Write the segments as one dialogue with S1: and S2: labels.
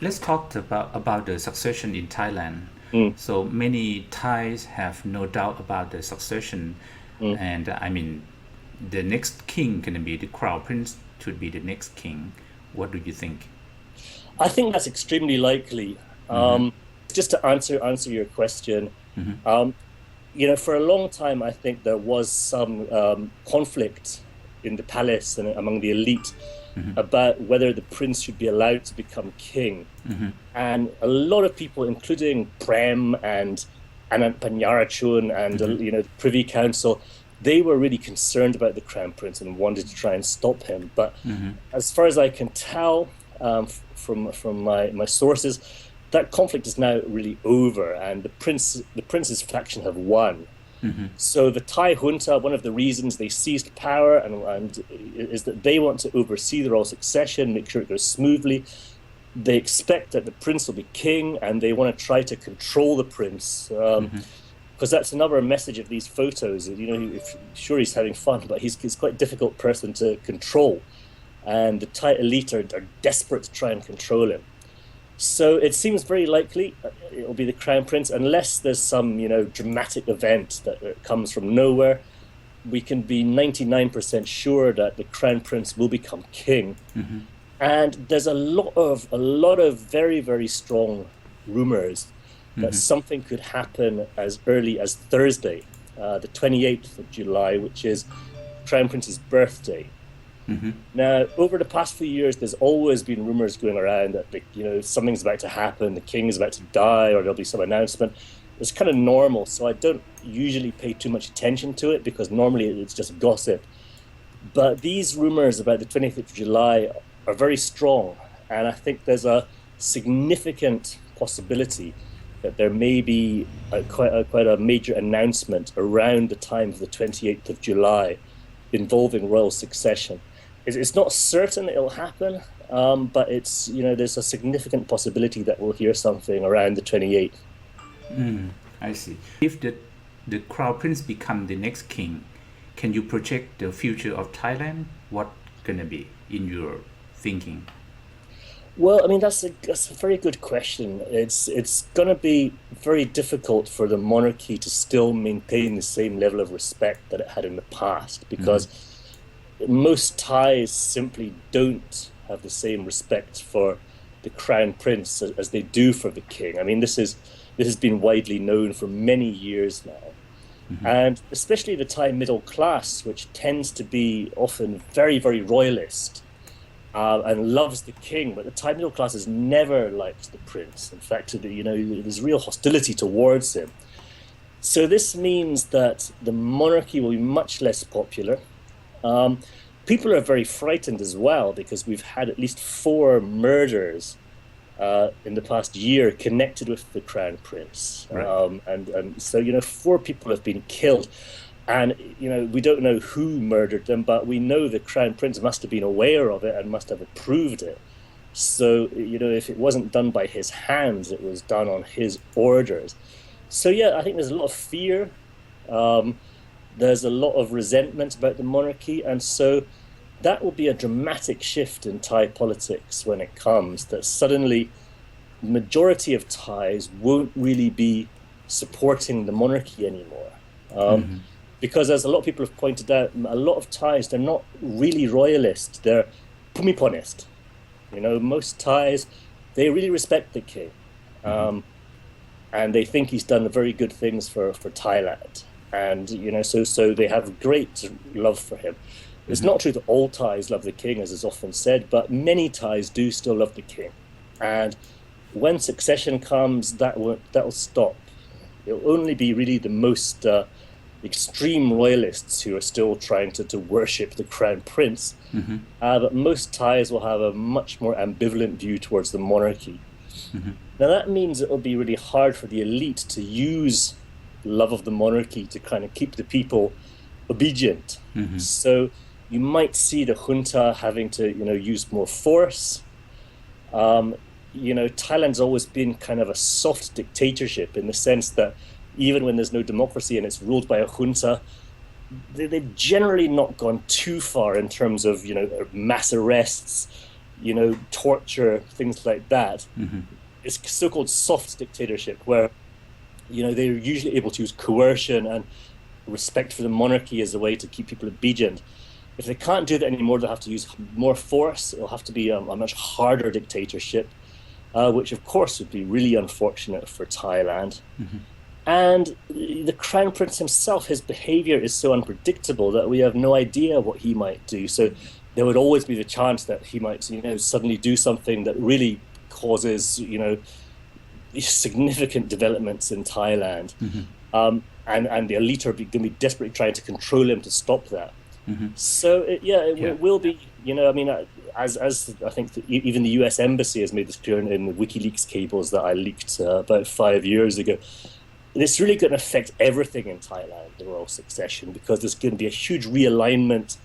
S1: let's talk about the succession in Thailand. So many Thais have no doubt about the succession, and I mean, the next king gonna be the crown prince should be the next king. What do you think?
S2: I think that's extremely likely. Just to answer your question, for a long time, I think there was some conflict in the palace and among the elite about whether the prince should be allowed to become king. And a lot of people, including Prem and Anand Panyarachun and the Privy Council, they were really concerned about the crown prince and wanted to try and stop him. But as far as I can tell from my sources, that conflict is now really over, and the prince's faction have won. So the Thai junta, one of the reasons they seized power and is that they want to oversee the royal succession, make sure it goes smoothly. They expect that the prince will be king, and they want to try to control the prince. Because that's another message of these photos. Sure, he's having fun, but he's quite a difficult person to control. And the Thai elite are desperate to try and control him. So it seems very likely it'll be the crown prince, unless there's some, dramatic event that comes from nowhere. We can be 99% sure that the crown prince will become king. And there's a lot of very, very strong rumors that something could happen as early as Thursday, the 28th of July, which is crown prince's birthday. Now, over the past few years, there's always been rumors going around that something's about to happen, the king is about to die, or there'll be some announcement. It's kind of normal, so I don't usually pay too much attention to it because normally it's just gossip. But these rumors about the 28th of July are very strong, and I think there's a significant possibility that there may be quite a major announcement around the time of the 28th of July involving royal succession. It's not certain it'll happen, but it's there's a significant possibility that we'll hear something around the 28th.
S1: I see. If the crown prince become the next king, can you project the future of Thailand? What gonna be in your thinking?
S2: Well, I mean that's a very good question. It's gonna be very difficult for the monarchy to still maintain the same level of respect that it had in the past, because most Thais simply don't have the same respect for the crown prince as they do for the king. I mean, this has been widely known for many years now. And especially the Thai middle class, which tends to be often very, very royalist and loves the king, but the Thai middle class has never liked the prince. In fact, there's real hostility towards him. So this means that the monarchy will be much less popular. People are very frightened as well because we've had at least 4 murders in the past year connected with the crown prince. And so 4 people have been killed, and we don't know who murdered them, but we know the crown prince must have been aware of it and must have approved it. So if it wasn't done by his hands, it was done on his orders. So I think there's a lot of fear. There's a lot of resentment about the monarchy, and so that will be a dramatic shift in Thai politics when it comes, that suddenly the majority of Thais won't really be supporting the monarchy anymore. Because as a lot of people have pointed out, a lot of Thais, they're not really royalist, they're pumiponist. Most Thais, they really respect the king. And they think he's done very good things for Thailand. And, so they have great love for him. It's not true that all Thais love the king, as is often said, but many Thais do still love the king. And when succession comes, that will stop. It'll only be really the most extreme royalists who are still trying to worship the crown prince. But most Thais will have a much more ambivalent view towards the monarchy. Now that means it will be really hard for the elite to use love of the monarchy to kind of keep the people obedient. So you might see the junta having to use more force. Thailand's always been kind of a soft dictatorship in the sense that even when there's no democracy and it's ruled by a junta, they've generally not gone too far in terms of mass arrests. torture, things like that. It's so-called soft dictatorship, where they're usually able to use coercion and respect for the monarchy as a way to keep people obedient. If they can't do that anymore, they'll have to use more force. It'll have to be a much harder dictatorship, which of course would be really unfortunate for Thailand. And the Crown Prince himself, his behavior is so unpredictable that we have no idea what he might do. So there would always be the chance that he might, suddenly do something that really causes, significant developments in Thailand. And the elite are going to be desperately trying to control him to stop that. So it will be, as I think even the US Embassy has made this clear in the WikiLeaks cables that I leaked about 5 years ago. It's really going to affect everything in Thailand, the royal succession, because there's going to be a huge realignment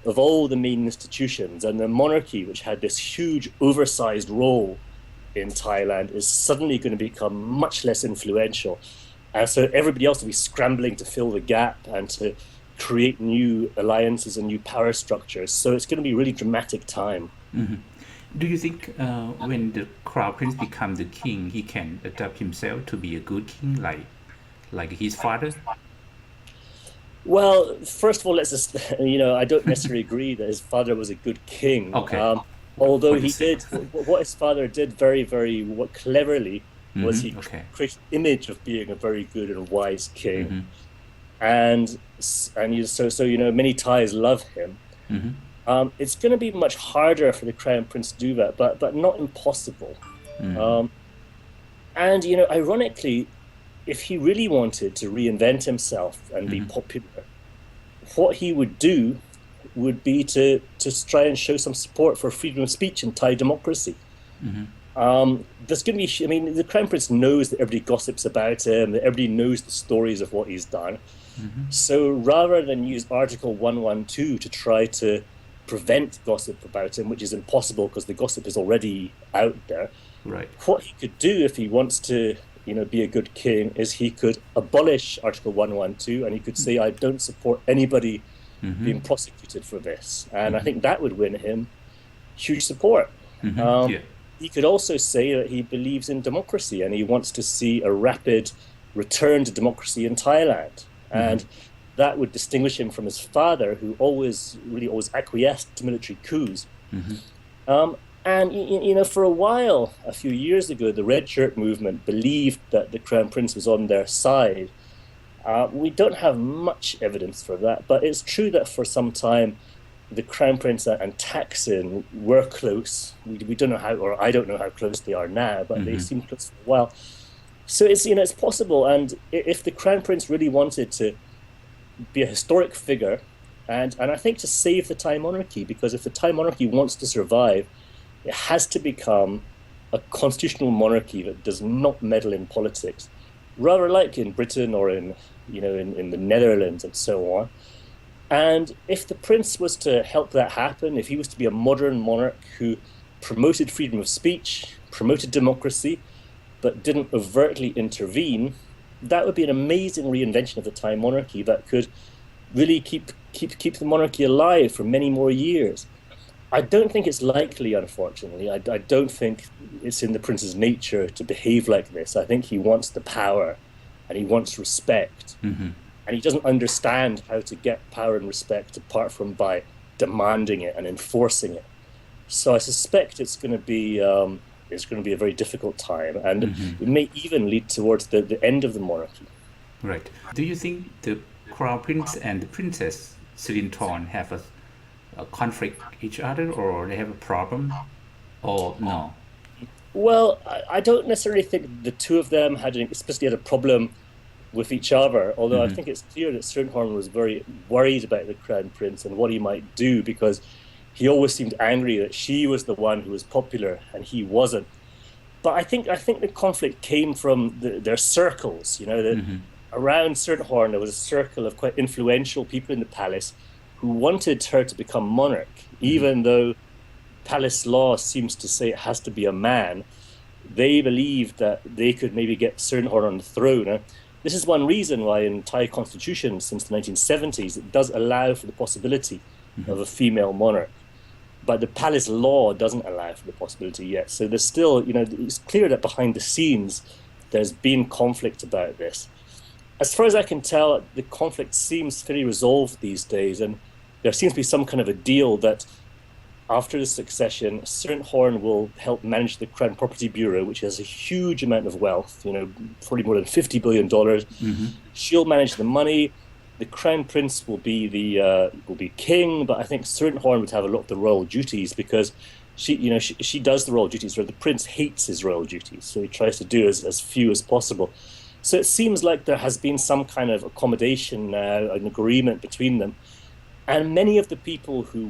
S2: of all the main institutions, and the monarchy, which had this huge oversized role in Thailand, is suddenly going to become much less influential. And so everybody else will be scrambling to fill the gap and to create new alliances and new power structures. So it's going to be a really dramatic time.
S1: Do you think when the Crown Prince becomes the king, he can adapt himself to be a good king like his father?
S2: Well, first of all, let's just, I don't necessarily agree that his father was a good king.
S1: Okay.
S2: Although he did, what his father did very, very cleverly was he created an image of being a very good and wise king. And so many Thais love him. It's going to be much harder for the Crown Prince to do that, but not impossible. And ironically, if he really wanted to reinvent himself and be popular, what he would do would be to try and show some support for freedom of speech and Thai democracy. There's going to be, the Crown Prince knows that everybody gossips about him, that everybody knows the stories of what he's done. So rather than use Article 112 to try to prevent gossip about him, which is impossible because the gossip is already out there, what he could do if he wants to be a good king is he could abolish Article 112 and he could say, I don't support anybody being prosecuted for this. And I think that would win him huge support. He could also say that he believes in democracy and he wants to see a rapid return to democracy in Thailand. And that would distinguish him from his father, who always acquiesced to military coups. And for a while, a few years ago, the Red Shirt movement believed that the Crown Prince was on their side. We don't have much evidence for that, but it's true that for some time, the Crown Prince and Thaksin were close. We don't know how, or I don't know how close they are now, but they seem close for a while. So it's possible, and if the Crown Prince really wanted to be a historic figure, and I think to save the Thai monarchy, because if the Thai monarchy wants to survive, it has to become a constitutional monarchy that does not meddle in politics, rather like in Britain or in the Netherlands and so on. And if the prince was to help that happen, if he was to be a modern monarch who promoted freedom of speech, promoted democracy, but didn't overtly intervene, that would be an amazing reinvention of the Thai monarchy that could really keep the monarchy alive for many more years. I don't think it's likely, unfortunately. I don't think it's in the prince's nature to behave like this. I think he wants the power and he wants respect. And he doesn't understand how to get power and respect apart from by demanding it and enforcing it. So I suspect it's going to be a very difficult time, and it may even lead towards the end of the monarchy.
S1: Right. Do you think the Crown Prince and the Princess Sirinthorn have a conflict each other, or they have a problem, or no?
S2: Well, I don't necessarily think the two of them especially had a problem with each other, although I think it's clear that Sirinthorn was very worried about the Crown Prince and what he might do, because he always seemed angry that she was the one who was popular and he wasn't. But I think the conflict came from their circles. Around Sirinthorn there was a circle of quite influential people in the palace who wanted her to become monarch, even though palace law seems to say it has to be a man. They believed that they could maybe get Sirinthorn on the throne. This is one reason why in Thai constitution since the 1970s it does allow for the possibility of a female monarch. but the palace law doesn't allow for the possibility yet. So there's still, it's clear that behind the scenes, there's been conflict about this. As far as I can tell, the conflict seems fairly resolved these days, and there seems to be some kind of a deal that after the succession, Horn will help manage the Crown Property Bureau, which has a huge amount of wealth, probably more than $50 billion. Mm-hmm. She'll manage the money. The Crown Prince will be king, but I think Horn would have a lot of the royal duties because she does the royal duties, where the prince hates his royal duties, so he tries to do as few as possible. So it seems like there has been some kind of accommodation now, an agreement between them, and many of the people who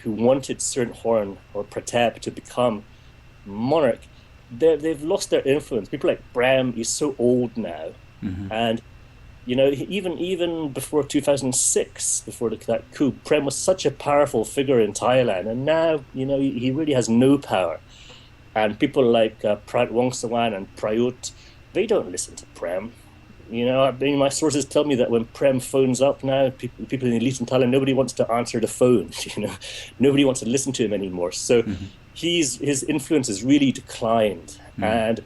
S2: wanted Horn or Pratap to become monarch, they've lost their influence. People like Bram, he's so old now, mm-hmm. and even before 2006, before that coup, Prem was such a powerful figure in Thailand, and now he really has no power. And people like Prat Wongsawan and Prayut, they don't listen to Prem. My sources tell me that when Prem phones up now, people in elite in Thailand, nobody wants to answer the phone. Nobody wants to listen to him anymore. So mm-hmm. his influence has really declined, mm-hmm. and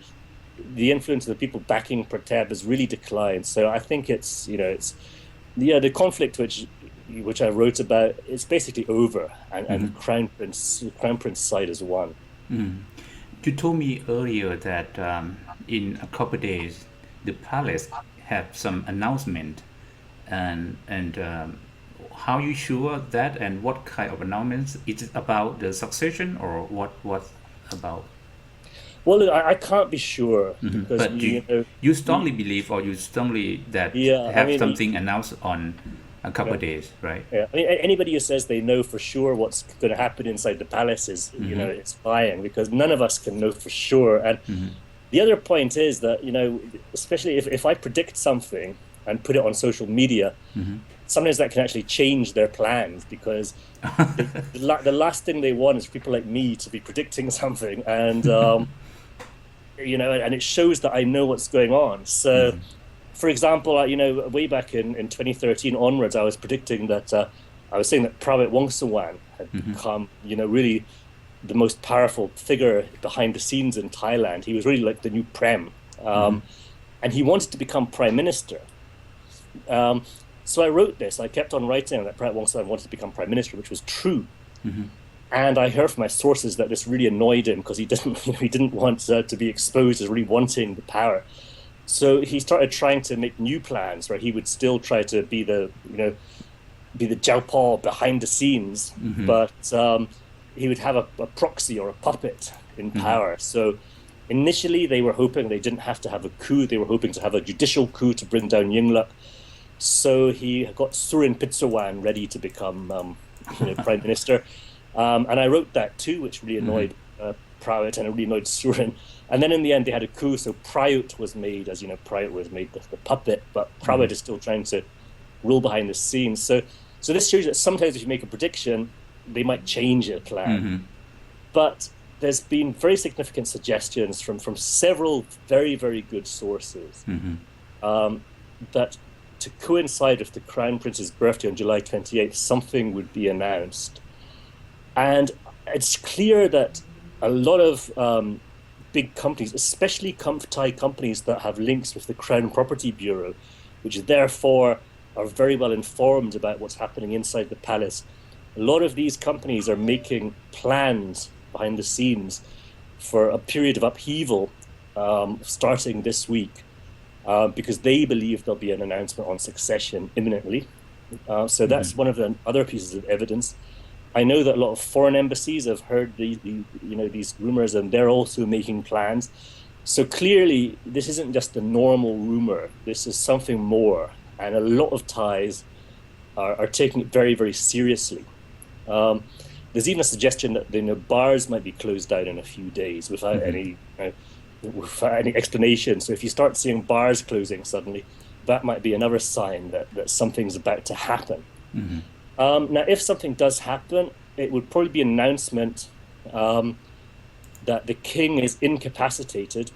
S2: the influence of the people backing Pratap has really declined. So I think it's the conflict which I wrote about, it's basically over, and the Crown Prince side has won.
S1: Mm. You told me earlier that in a couple of days, the palace have some announcement, and how you sure that, and what kind of announcements? Is it about the succession or what about?
S2: Well, look, I can't be sure,
S1: mm-hmm.
S2: because
S1: but you strongly believe, or you strongly that something announced on a couple of days, right?
S2: Yeah, anybody who says they know for sure what's going to happen inside the palace is mm-hmm. It's lying, because none of us can know for sure. And mm-hmm. the other point is that especially if I predict something and put it on social media, mm-hmm. sometimes that can actually change their plans, because the last thing they want is for people like me to be predicting something, and and it shows that I know what's going on. So, mm-hmm. for example, way back in 2013 onwards, I was predicting that I was saying that Prawit Wongsawan had mm-hmm. become, really the most powerful figure behind the scenes in Thailand. He was really like the new Prem, mm-hmm. and he wanted to become prime minister. So I wrote this. I kept on writing that Prawit Wongsawan wanted to become prime minister, which was true. Mm-hmm. And I heard from my sources that this really annoyed him, because he didn't want to be exposed as really wanting the power. So he started trying to make new plans where he would still try to be the Jiaopao behind the scenes, mm-hmm. but he would have a proxy or a puppet in power. Mm-hmm. So initially they were hoping they didn't have to have a coup. They were hoping to have a judicial coup to bring down Yingluck. So he got Surin Pitsuwan ready to become prime minister. And I wrote that too, which really annoyed Prawit, and it really annoyed Surin. And then in the end, they had a coup, so Prayut was made, as Prayut was made the puppet, but Prawit mm-hmm. is still trying to rule behind the scenes. So this shows that sometimes if you make a prediction, they might change a plan. Mm-hmm. But there's been very significant suggestions from several very, very good sources mm-hmm. That to coincide with the Crown Prince's birthday on July 28th, something would be announced. And it's clear that a lot of big companies, especially Thai companies that have links with the Crown Property Bureau, which therefore are very well informed about what's happening inside the palace, a lot of these companies are making plans behind the scenes for a period of upheaval starting this week, because they believe there'll be an announcement on succession imminently. So that's one of the other pieces of evidence. I know that a lot of foreign embassies have heard these rumors, and they're also making plans. So clearly, this isn't just a normal rumor. This is something more, and a lot of Thais are taking it very, very seriously. There's even a suggestion that bars might be closed down in a few days without any explanation. So if you start seeing bars closing suddenly, that might be another sign that something's about to happen. Mm-hmm. Now, if something does happen, it would probably be an announcement that the king is incapacitated,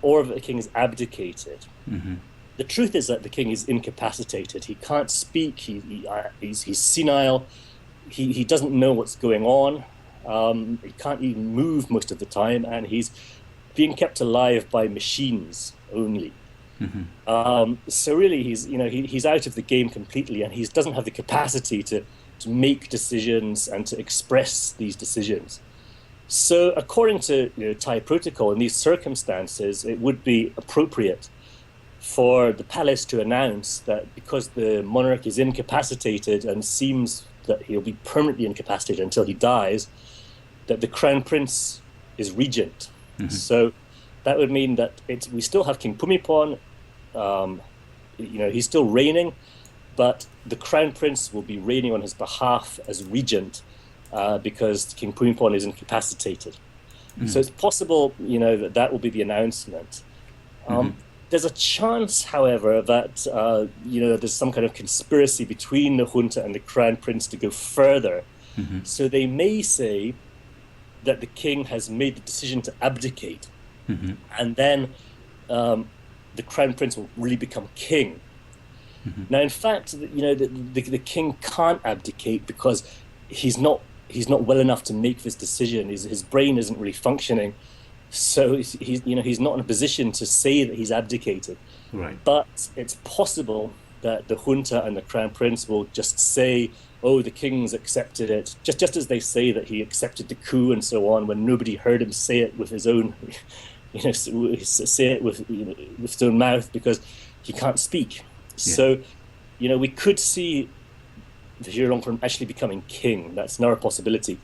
S2: or that the king is abdicated. Mm-hmm. The truth is that the king is incapacitated. He can't speak. He's senile. he doesn't know what's going on. He can't even move most of the time, and he's being kept alive by machines only. So really, he's out of the game completely, and he doesn't have the capacity to make decisions and to express these decisions. So, according to Thai protocol, in these circumstances, it would be appropriate for the palace to announce that because the monarch is incapacitated and seems that he'll be permanently incapacitated until he dies, that the crown prince is regent. So that would mean that we still have King Bhumibol. He's still reigning, but the crown prince will be reigning on his behalf as regent because King Bhumibol is incapacitated. So it's possible, that will be the announcement. There's a chance, however, that there's some kind of conspiracy between the junta and the crown prince to go further. So they may say that the king has made the decision to abdicate, and then the crown prince will really become king. Now, in fact, the king can't abdicate because he's not well enough to make this decision. His brain isn't really functioning. So he's not in a position to say that he's abdicated.
S1: Right.
S2: But it's possible that the junta and the crown prince will just say, "Oh, the king's accepted it," just as they say that he accepted the coup and so on, when nobody heard him say it with his own, say it with his own mouth because he can't speak. Yeah. So, we could see Vajiralongkorn actually becoming king. That's another possibility.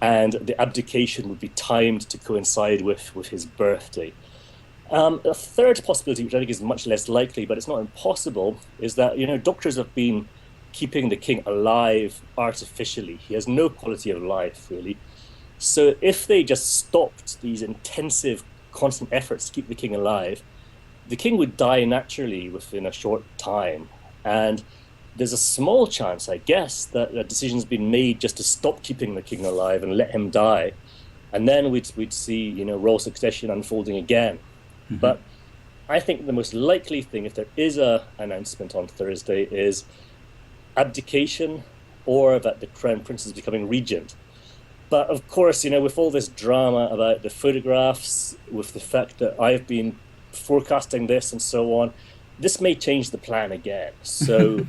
S2: And the abdication would be timed to coincide with his birthday. A third possibility, which I think is much less likely, but it's not impossible, is that, doctors have been keeping the king alive artificially. He has no quality of life, really. So if they just stopped these intensive, constant efforts to keep the king alive, the king would die naturally within a short time. And there's a small chance, I guess, that a decision's been made just to stop keeping the king alive and let him die. And then we'd see, royal succession unfolding again. But I think the most likely thing, if there is an announcement on Thursday, is abdication or that the crown prince is becoming regent. But of course, with all this drama about the photographs, with the fact that I've been forecasting this and so on, this may change the plan again. So,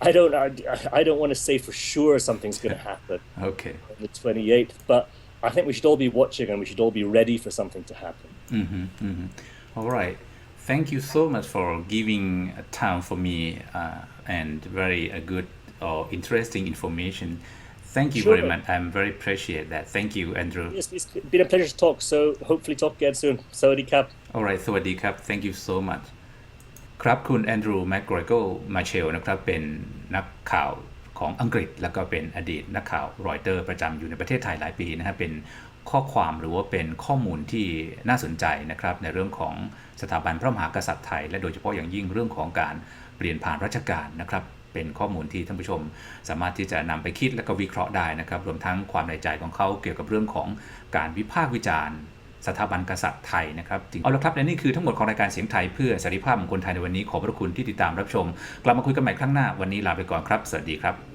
S2: I don't want to say for sure something's going to happen on the 28th, but I think we should all be watching and we should all be ready for something to happen.
S1: All right. Thank you so much for giving time for me and very good or interesting information. Thank you very much. I'm very appreciate that. Thank you, Andrew.
S2: Yes, it's been a pleasure to talk. So hopefully talk again soon. Sawadee krap.
S1: All right. Sawadee krap. Thank you so much. ครับคุณแอนดรูว์ แมคไกรโกร์ มาเชลนะครับเป็นนักข่าวของอังกฤษแล้วก็เป็นอดีตนักข่าวรอยเตอร์ประจำอยู่ในประเทศไทยหลายปีนะฮะเป็นข้อความหรือว่าเป็นข้อมูลที่น่าสนใจนะครับในเรื่องของสถาบันพระมหากษัตริย์ไทยและโดยเฉพาะอย่างยิ่งเรื่องของการเปลี่ยนผ่านราชการนะครับเป็นข้อมูลที่ท่านผู้ชมสามารถที่จะนำไปคิดและก็วิเคราะห์ได้นะครับรวมทั้งความในใจของเขาเกี่ยวกับเรื่องของการวิพากษ์วิจารณ์สถาบันกษัตริย์ไทยนะครับเอาละครับและนี่คือทั้งหมดของรายการเสียงไทยเพื่อเสรีภาพของคนไทยในวันนี้ขอบพระคุณที่ติดตามรับชมกลับมาคุยกันใหม่ครั้งหน้าวันนี้ลาไปก่อนครับสวัสดีครับ